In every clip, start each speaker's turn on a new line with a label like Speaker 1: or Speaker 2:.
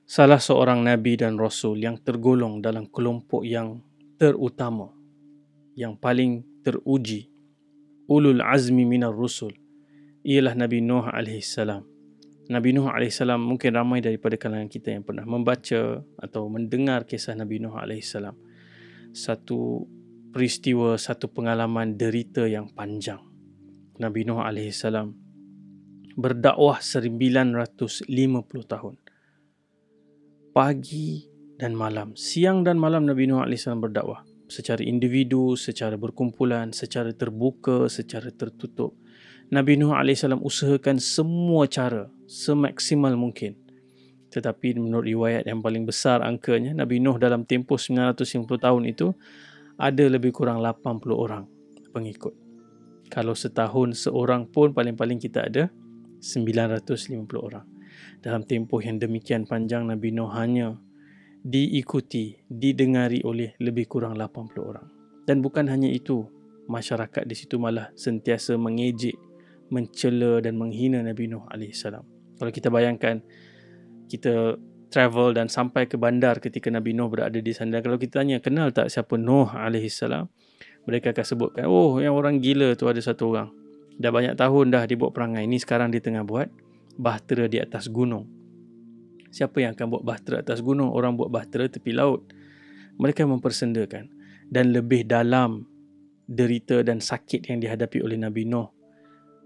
Speaker 1: Salah seorang Nabi dan Rasul yang tergolong dalam kelompok yang terutama, yang paling teruji, ulul azmi minar rusul, ialah Nabi Nuh alaihissalam. Nabi Nuh alaihissalam, mungkin ramai daripada kalangan kita yang pernah membaca atau mendengar kisah Nabi Nuh alaihissalam. Satu peristiwa, satu pengalaman derita yang panjang. Nabi Nuh alaihissalam berdakwah 950 tahun. Pagi dan malam, siang dan malam Nabi Nuh alaihissalam berdakwah. Secara individu, secara berkumpulan, secara terbuka, secara tertutup. Nabi Nuh alaihissalam usahakan semua cara semaksimal mungkin. Tetapi menurut riwayat yang paling besar angkanya, Nabi Nuh dalam tempoh 950 tahun itu ada lebih kurang 80 orang pengikut. Kalau setahun seorang pun paling-paling kita ada 950 orang. Dalam tempoh yang demikian panjang, Nabi Nuh hanya diikuti, didengari oleh lebih kurang 80 orang. Dan bukan hanya itu, masyarakat di situ malah sentiasa mengejek, mencela dan menghina Nabi Nuh alaihissalam. Kalau kita bayangkan, kita travel dan sampai ke bandar ketika Nabi Nuh berada di sana. Kalau kita tanya, kenal tak siapa Nuh alaihissalam? Mereka akan sebutkan, oh, yang orang gila tu ada satu orang. Dah banyak tahun dah dia buat perangai. Ini sekarang dia tengah buat bahtera di atas gunung. Siapa yang akan buat bahtera atas gunung? Orang buat bahtera tepi laut. Mereka mempersendakan. Dan lebih dalam derita dan sakit yang dihadapi oleh Nabi Nuh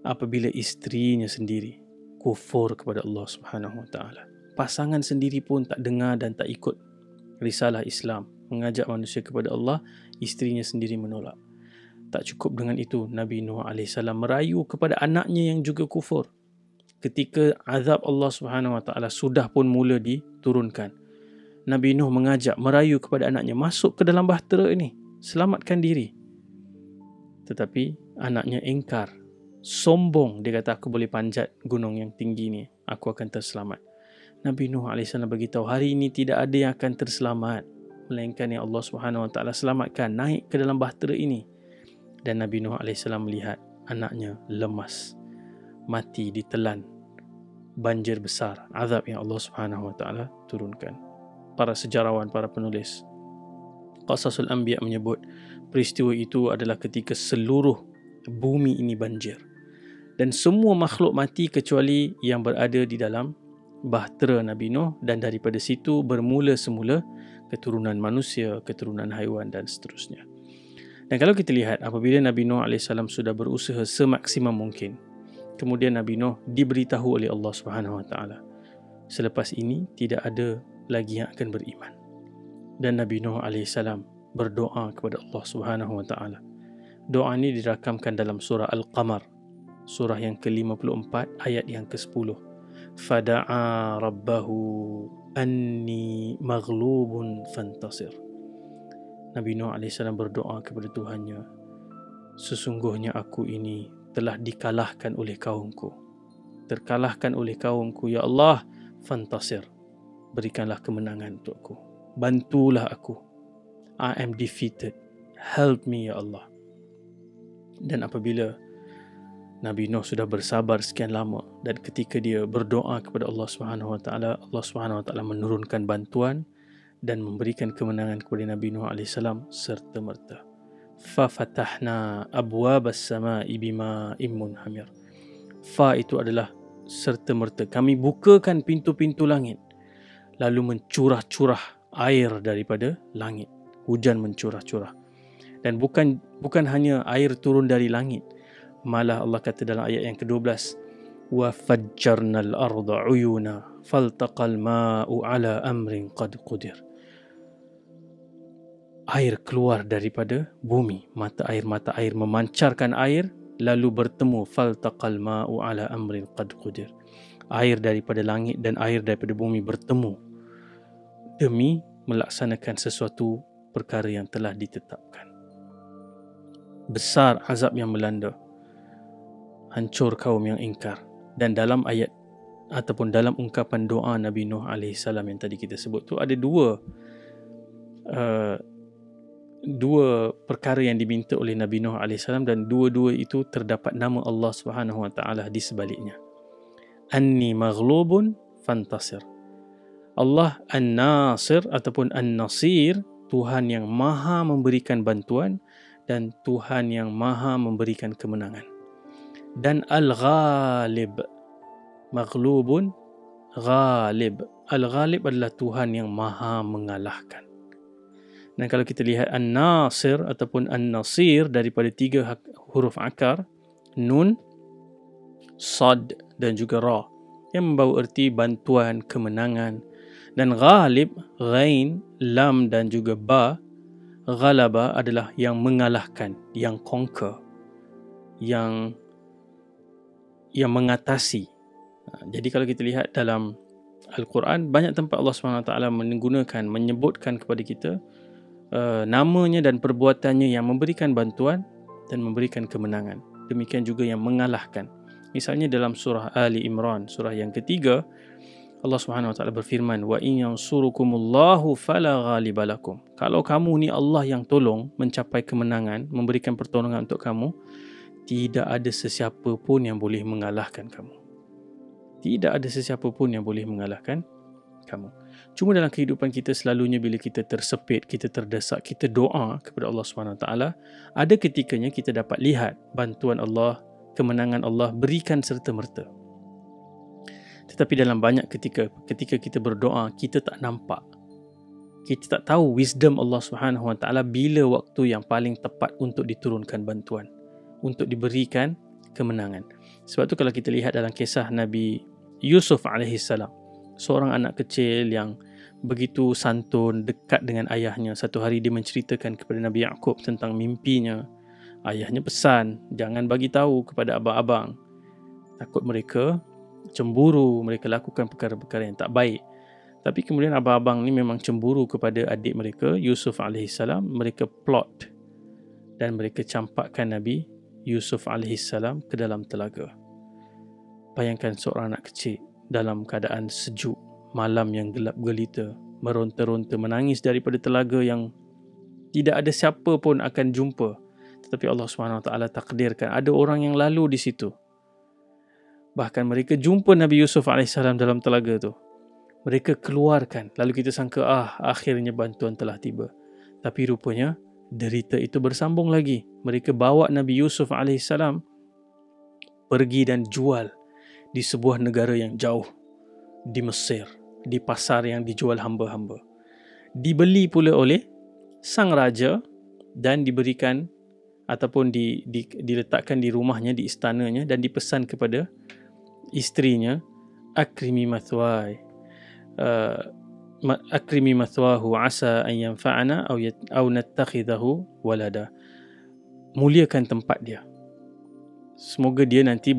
Speaker 1: apabila isterinya sendiri kufur kepada Allah Subhanahu Wa Taala. Pasangan sendiri pun tak dengar dan tak ikut risalah Islam, mengajak manusia kepada Allah, isterinya sendiri menolak. Tak cukup dengan itu, Nabi Nuh alaihissalam merayu kepada anaknya yang juga kufur. Ketika azab Allah Subhanahu Wa Taala sudah pun mula diturunkan, Nabi Nuh mengajak, merayu kepada anaknya, masuk ke dalam bahtera ini, selamatkan diri. Tetapi anaknya ingkar, sombong. Dia kata, aku boleh panjat gunung yang tinggi ni, aku akan terselamat. Nabi Nuh alaihissalam beritahu, hari ini tidak ada yang akan terselamat, melainkan yang Allah Subhanahu Wa Taala selamatkan, naik ke dalam bahtera ini. Dan Nabi Nuh alaihissalam melihat anaknya lemas, mati ditelan banjir besar, azab yang Allah Subhanahu Wa Taala turunkan. Para sejarawan, para penulis Qasasul Anbiya menyebut peristiwa itu adalah ketika seluruh bumi ini banjir dan semua makhluk mati kecuali yang berada di dalam bahtera Nabi Nuh, dan daripada situ bermula semula keturunan manusia, keturunan haiwan dan seterusnya. Dan kalau kita lihat, apabila Nabi Nuh AS sudah berusaha semaksimum mungkin, kemudian Nabi Nuh diberitahu oleh Allah Subhanahu Wa Taala, selepas ini tidak ada lagi yang akan beriman. Dan Nabi Nuh AS berdoa kepada Allah Subhanahu Wa Taala. Doa ini dirakamkan dalam surah Al-Qamar, surah yang ke-54 ayat yang ke-10. Fada'a rabbahu anni maghlubun fantasir. Nabi Nuh AS berdoa kepada Tuhannya, sesungguhnya aku ini telah dikalahkan oleh kaumku, terkalahkan oleh kaumku. Ya Allah, fantasir, berikanlah kemenangan untukku, bantulah aku, I am defeated, help me ya Allah. Dan apabila Nabi Nuh sudah bersabar sekian lama, dan ketika dia berdoa kepada Allah Subhanahu Wa Taala, Allah Subhanahu Wa Taala menurunkan bantuan dan memberikan kemenangan kepada Nabi Nuh alaihissalam serta merta. Fa fatahna abwabas samai bima'in munhamir. Fa itu adalah serta merta, kami bukakan pintu-pintu langit, lalu mencurah-curah air daripada langit. Hujan mencurah-curah. Dan bukan hanya air turun dari langit, malah Allah kata dalam ayat yang ke-12, wa fajjarnal arda uyuna faltaqal ma'u ala amrin qad qudir. Air keluar daripada bumi, mata air memancarkan air, lalu bertemu, faltaqal ma'u ala amrin qad qudir. Air daripada langit dan air daripada bumi bertemu demi melaksanakan sesuatu perkara yang telah ditetapkan. Besar azab yang melanda, hancur kaum yang ingkar. Dan dalam ayat ataupun dalam ungkapan doa Nabi Nuh AS yang tadi kita sebut tu, ada dua perkara yang diminta oleh Nabi Nuh AS, dan dua-dua itu terdapat nama Allah Subhanahu Wa Taala di sebaliknya. Anni maghlubun fantasir. Allah An-Nasir ataupun An-Nasir, Tuhan yang maha memberikan bantuan dan Tuhan yang maha memberikan kemenangan. Dan Al-Ghalib, maghlubun ghalib. Al-Ghalib adalah Tuhan yang maha mengalahkan. Dan kalau kita lihat An-Nasir ataupun An-Nasir daripada 3 huruf akar, Nun, Sad dan juga Ra, yang membawa erti bantuan, kemenangan. Dan Ghalib, Ghain, Lam dan juga Ba, Ghalaba adalah yang mengalahkan, yang conquer, yang mengatasi. Jadi kalau kita lihat dalam Al-Quran, banyak tempat Allah SWT menyebutkan kepada kita namanya dan perbuatannya yang memberikan bantuan dan memberikan kemenangan. Demikian juga yang mengalahkan. Misalnya dalam surah Ali Imran, surah yang ketiga, Allah SWT berfirman, wa in yansurukumullahu fala ghaliba lakum. Kalau kamu ni Allah yang tolong mencapai kemenangan, memberikan pertolongan untuk kamu, tidak ada sesiapa pun yang boleh mengalahkan kamu. Tidak ada sesiapa pun yang boleh mengalahkan kamu. Cuma dalam kehidupan kita selalunya bila kita tersepit, kita terdesak, kita doa kepada Allah SWT, ada ketikanya kita dapat lihat bantuan Allah, kemenangan Allah berikan serta-merta. Tetapi dalam banyak ketika kita berdoa, kita tak nampak. Kita tak tahu wisdom Allah SWT bila waktu yang paling tepat untuk diturunkan bantuan, untuk diberikan kemenangan. Sebab tu kalau kita lihat dalam kisah Nabi Yusuf AS, seorang anak kecil yang begitu santun, dekat dengan ayahnya. Satu hari dia menceritakan kepada Nabi Yaqub tentang mimpinya. Ayahnya pesan, jangan bagi tahu kepada abang-abang. Takut mereka cemburu, mereka lakukan perkara-perkara yang tak baik. Tapi kemudian abang-abang ni memang cemburu kepada adik mereka, Yusuf AS. Mereka plot dan mereka campakkan Nabi Yusuf AS ke dalam telaga. Bayangkan seorang anak kecil dalam keadaan sejuk, malam yang gelap gelita, meronta-ronta, menangis daripada telaga yang tidak ada siapa pun akan jumpa. Tetapi Allah SWT takdirkan ada orang yang lalu di situ. Bahkan mereka jumpa Nabi Yusuf AS dalam telaga tu. Mereka keluarkan. Lalu kita sangka, akhirnya bantuan telah tiba. Tapi rupanya derita itu bersambung lagi. Mereka bawa Nabi Yusuf AS pergi dan jual di sebuah negara yang jauh, di Mesir, di pasar yang dijual hamba-hamba. Dibeli pula oleh sang raja dan diberikan ataupun diletakkan di rumahnya, di istananya, dan dipesan kepada isterinya, akrimi mathwahu asa an yanfa'ana aw nattakhidahu walada. Muliakan tempat dia. Semoga dia nanti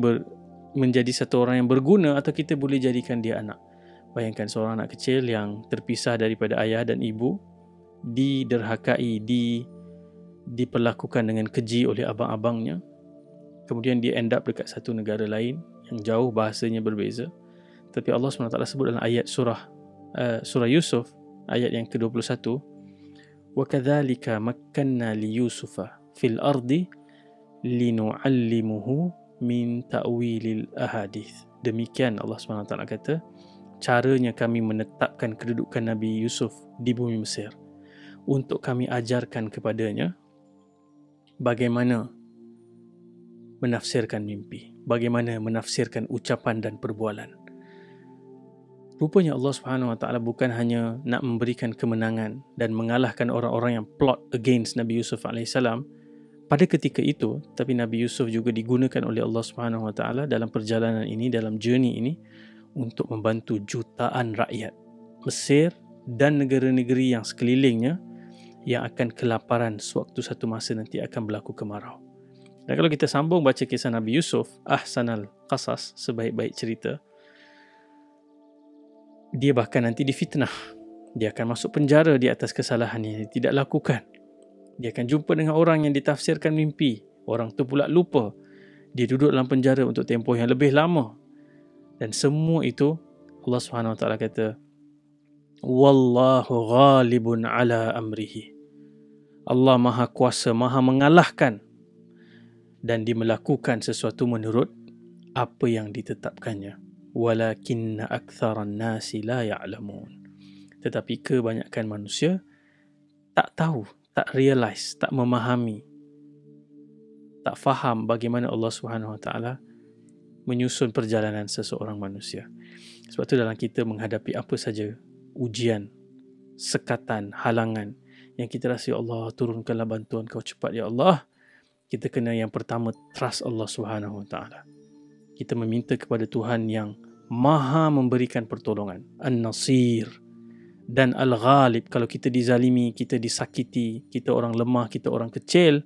Speaker 1: menjadi satu orang yang berguna atau kita boleh jadikan dia anak. Bayangkan seorang anak kecil yang terpisah daripada ayah dan ibu, diderhakai, diperlakukan dengan keji oleh abang-abangnya. Kemudian dia end up dekat satu negara lain yang jauh, bahasanya berbeza. Tapi Allah SWT sebut dalam ayat surah Yusuf, ayat yang ke-21, وَكَذَلِكَ مَكَّنَّا لِيُوسُفَ فِي الْأَرْضِ لِنُعَلِّمُهُ مِنْ تَأْوِيلِ الْأَحَادِيثِ. Demikian Allah SWT kata, caranya kami menetapkan kedudukan Nabi Yusuf di bumi Mesir, untuk kami ajarkan kepadanya bagaimana menafsirkan mimpi, bagaimana menafsirkan ucapan dan perbualan. Rupanya Allah SWT bukan hanya nak memberikan kemenangan dan mengalahkan orang-orang yang plot against Nabi Yusuf AS pada ketika itu, tapi Nabi Yusuf juga digunakan oleh Allah SWT dalam perjalanan ini, dalam journey ini, untuk membantu jutaan rakyat Mesir dan negara-negeri yang sekelilingnya yang akan kelaparan sewaktu satu masa nanti akan berlaku kemarau. Dan kalau kita sambung baca kisah Nabi Yusuf, ahsanal qasas, sebaik-baik cerita, dia bahkan nanti difitnah. Dia akan masuk penjara di atas kesalahan yang dia tidak lakukan. Dia akan jumpa dengan orang yang ditafsirkan mimpi. Orang tu pula lupa. Dia duduk dalam penjara untuk tempoh yang lebih lama. Dan semua itu Allah SWT kata, Wallahu ghalibun ala amrihi. Allah maha kuasa, maha mengalahkan, dan dia melakukan sesuatu menurut apa yang ditetapkannya. Walakinna aktharan nasi la ya'lamun. Tetapi kebanyakan manusia tak tahu, tak realize, tak memahami, tak faham bagaimana Allah Subhanahu Wa Taala menyusun perjalanan seseorang manusia. Sebab tu dalam kita menghadapi apa saja ujian, sekatan, halangan yang kita rasa, ya Allah, turunkanlah bantuan kau cepat, ya Allah, kita kena yang pertama trust Allah Subhanahu Wa Taala. Kita meminta kepada Tuhan yang Maha memberikan pertolongan, An-Nasir dan Al-Ghalib. Kalau kita dizalimi, kita disakiti, kita orang lemah, kita orang kecil,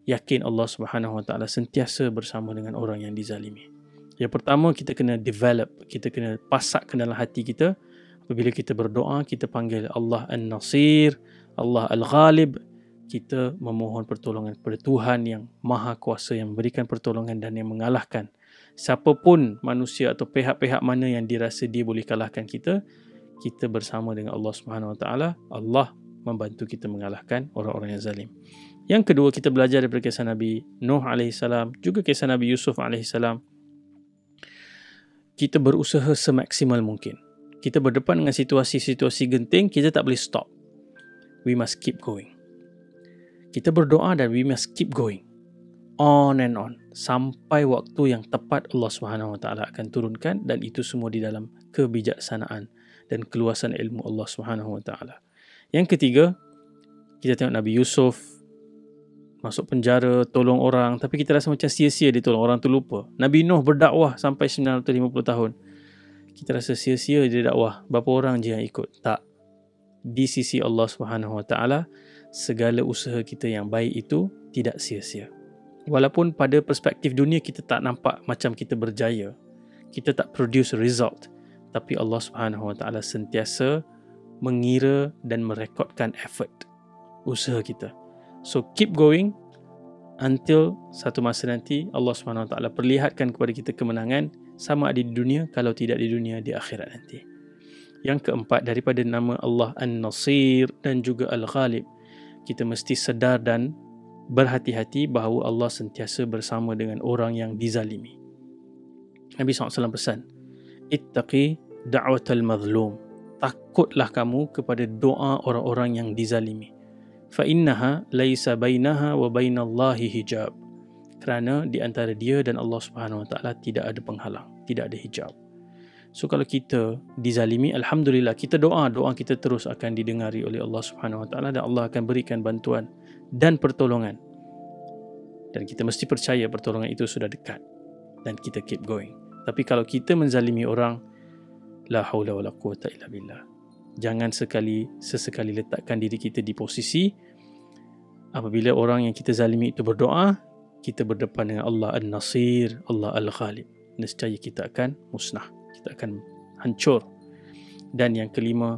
Speaker 1: yakin Allah Subhanahu Wa Taala sentiasa bersama dengan orang yang dizalimi. Yang pertama, kita kena develop, kita kena pasakkan dalam hati kita. Apabila kita berdoa, kita panggil Allah An-Nasir, Allah Al-Ghalib. Kita memohon pertolongan kepada Tuhan yang Maha Kuasa, yang memberikan pertolongan dan yang mengalahkan siapapun manusia atau pihak-pihak mana yang dirasa dia boleh kalahkan kita. Kita bersama dengan Allah Subhanahu Wa Taala. Allah membantu kita mengalahkan orang-orang yang zalim. Yang kedua, kita belajar daripada kisah Nabi Nuh AS, juga kisah Nabi Yusuf AS. Kita berusaha semaksimal mungkin. Kita berdepan dengan situasi-situasi genting, kita tak boleh stop. We must keep going. Kita berdoa dan we must keep going. On and on. Sampai waktu yang tepat Allah Subhanahu Wa Taala akan turunkan, dan itu semua di dalam kebijaksanaan dan keluasan ilmu Allah Subhanahu Wa Taala. Yang ketiga, kita tengok Nabi Yusuf masuk penjara, tolong orang, tapi kita rasa macam sia-sia dia tolong orang tu, lupa. Nabi Nuh berdakwah sampai 950 tahun. Kita rasa sia-sia dia dakwah, berapa orang je yang ikut? Tak. Di sisi Allah Subhanahu Wa Taala, segala usaha kita yang baik itu tidak sia-sia. Walaupun pada perspektif dunia kita tak nampak macam kita berjaya, kita tak produce result, tapi Allah Subhanahu Wa Taala sentiasa mengira dan merekodkan effort, usaha kita. So keep going until satu masa nanti Allah Subhanahu Wa Taala perlihatkan kepada kita kemenangan, sama ada di dunia, kalau tidak di dunia, di akhirat nanti. Yang keempat, daripada nama Allah An-Nasir dan juga Al-Ghalib, kita mesti sedar dan berhati-hati bahawa Allah sentiasa bersama dengan orang yang dizalimi. Nabi SAW pesan, Ittaqi da'watal mazlum. Takutlah kamu kepada doa orang-orang yang dizalimi. Fa'innaha laysa bainaha wa bainallahi hijab. Kerana di antara dia dan Allah Subhanahu Wa Taala tidak ada penghalang, tidak ada hijab. So kalau kita dizalimi, alhamdulillah, kita doa kita terus akan didengari oleh Allah Subhanahu Wa Taala, dan Allah akan berikan bantuan dan pertolongan. Dan kita mesti percaya pertolongan itu sudah dekat, dan kita keep going. Tapi kalau kita menzalimi orang, la haula wala quwata illa billah. Jangan sesekali letakkan diri kita di posisi apabila orang yang kita zalimi itu berdoa, kita berdepan dengan Allah An-Nasir, Allah Al-Ghalib. Nescaya kita akan musnah, kita akan hancur. Dan yang kelima,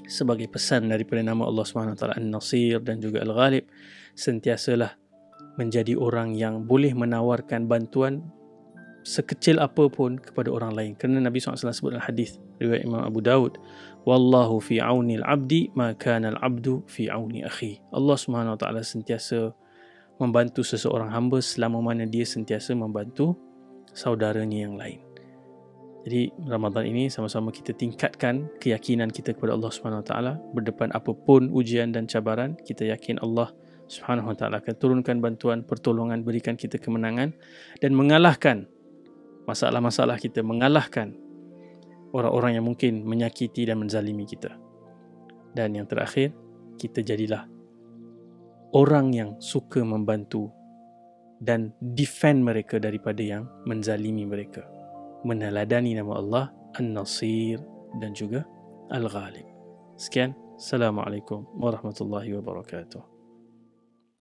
Speaker 1: sebagai pesan daripada nama Allah SWT An-Nasir dan juga Al-Ghalib, sentiasalah menjadi orang yang boleh menawarkan bantuan sekecil apapun kepada orang lain. Kerana Nabi SAW sebut dalam hadis riwayat Imam Abu Dawud, wallahu fi auni al-abdi ma kana al-abdu fi auni akhi. Allah SWT sentiasa membantu seseorang hamba selama mana dia sentiasa membantu saudaranya yang lain. Jadi Ramadan ini sama-sama kita tingkatkan keyakinan kita kepada Allah SWT. Berdepan apapun ujian dan cabaran, kita yakin Allah SWT akan turunkan bantuan, pertolongan, berikan kita kemenangan dan mengalahkan masalah-masalah kita, mengalahkan orang-orang yang mungkin menyakiti dan menzalimi kita. Dan yang terakhir, kita jadilah orang yang suka membantu dan defend mereka daripada yang menzalimi mereka, meneladani nama Allah An-Nasir dan juga Al-Ghalib. Sekian, Assalamualaikum warahmatullahi wabarakatuh.